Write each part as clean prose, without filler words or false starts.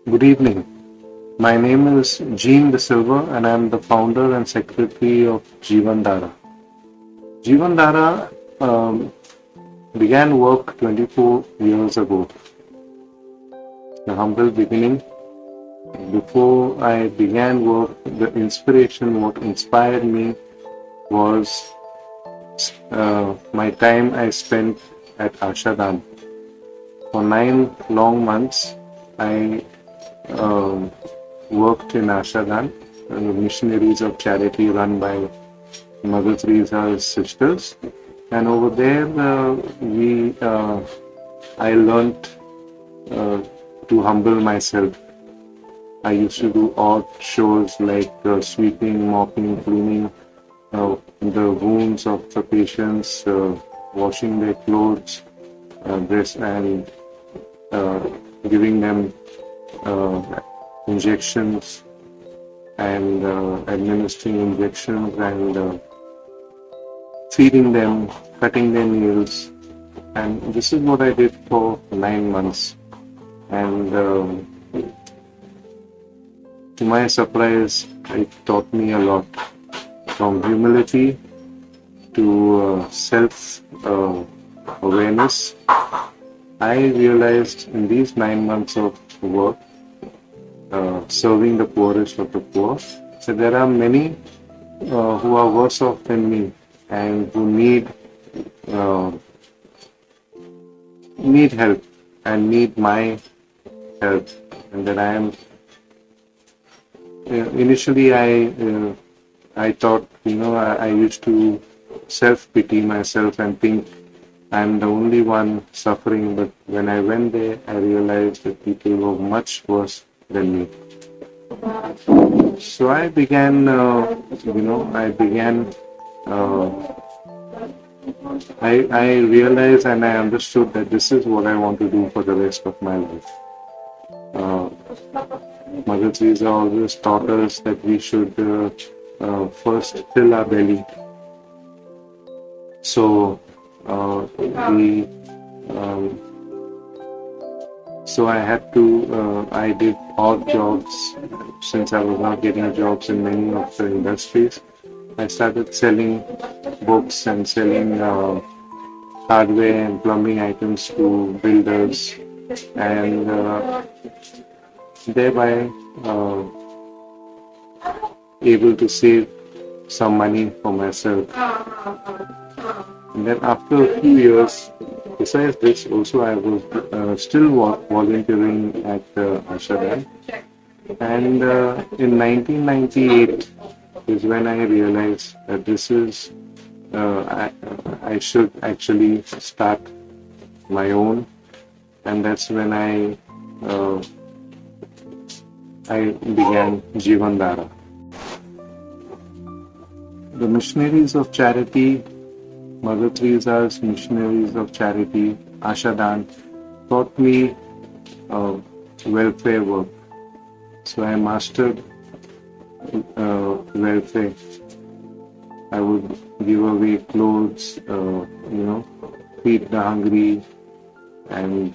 Good evening. My name is Jean De Silva and I am the founder and secretary of JEEVAN DHARA. JEEVAN DHARA began work 24 years ago. A humble beginning. Before I began work, the inspiration, what inspired me was my time I spent at Ashadan. For 9 long months, I worked in Ashadan, missionaries of charity run by Mother Teresa's sisters. And over there, I learned to humble myself. I used to do odd chores like sweeping, mopping, cleaning the wounds of the patients, washing their clothes, dress, and giving them injections and administering injections and feeding them, cutting their nails. And this is what I did for 9 months. And to my surprise, it taught me a lot. From humility to self-awareness, I realized in these 9 months of work, serving the poorest of the poor, that there are many who are worse off than me and who need help and need my help, and that I am. Initially, I thought, I used to self-pity myself and think I'm the only one suffering, but when I went there, I realized that people were much worse than me. So I began, I realized and I understood that this is what I want to do for the rest of my life. Mother Teresa always taught us that we should first fill our belly. So so I did odd jobs since I was not getting jobs in many of the industries. I started selling books and selling hardware and plumbing items to builders, and thereby able to save some money for myself. And then after a few years, besides this, also I was still volunteering at Ashadan. And in 1998 is when I realized that this is, I should actually start my own. And that's when I began JEEVAN DHARA. The missionaries of charity, Mother Teresa's missionaries of charity, Ashadan, taught me welfare work. So I mastered welfare. I would give away clothes, feed the hungry, and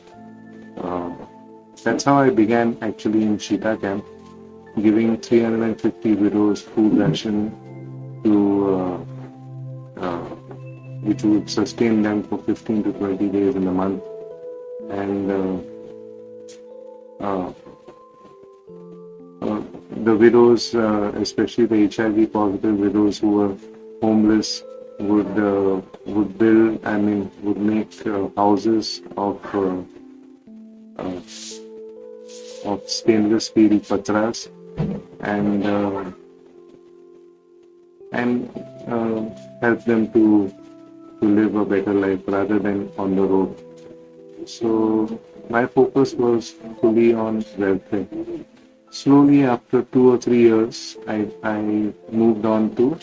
that's how I began actually in Cheetah Camp, giving 350 widows food ration to which would sustain them for 15 to 20 days in a month. And the widows, especially the HIV positive widows who were homeless, would make houses of stainless steel patras and help them to live a better life rather than on the road. So my focus was fully on welfare. Slowly, after 2 or 3 years, I moved on to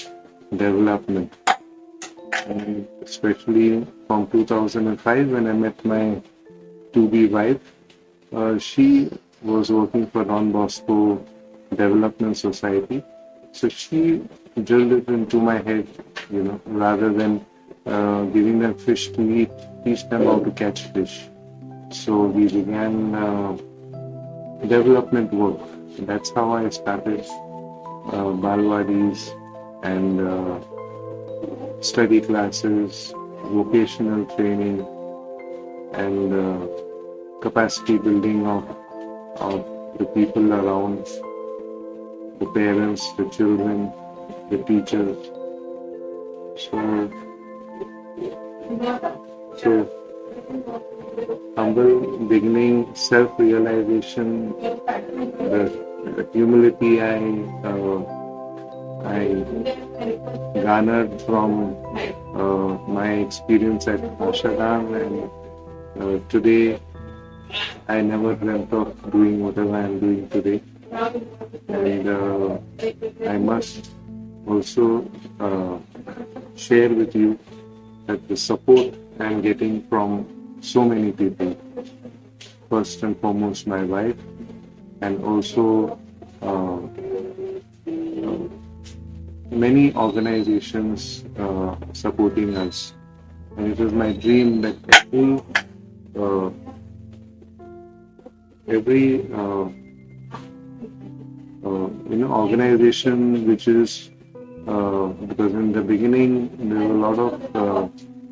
development. And especially from 2005, when I met my to-be wife, she was working for Don Bosco Development Society. So she drilled it into my head, rather than giving them fish to eat, teach them how to catch fish. So we began development work. That's how I started Balwadis and study classes, vocational training, and capacity building of the people around, the parents, the children, the teachers. So, so humble beginning, self-realization, the humility I garnered from my experience at Ashadam, and today I never dreamt of doing whatever I am doing today. And I must also share with you that the support I am getting from so many people, first and foremost my wife, and also many organizations supporting us. And it is my dream that uh, every organization which is because in the beginning there were a lot of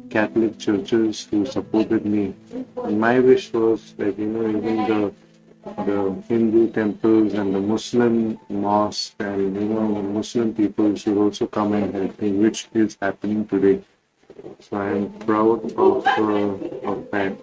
Catholic churches who supported me, and my wish was that even the Hindu temples and the Muslim mosque and the Muslim people should also come and help me, which is happening today. So I am proud of that.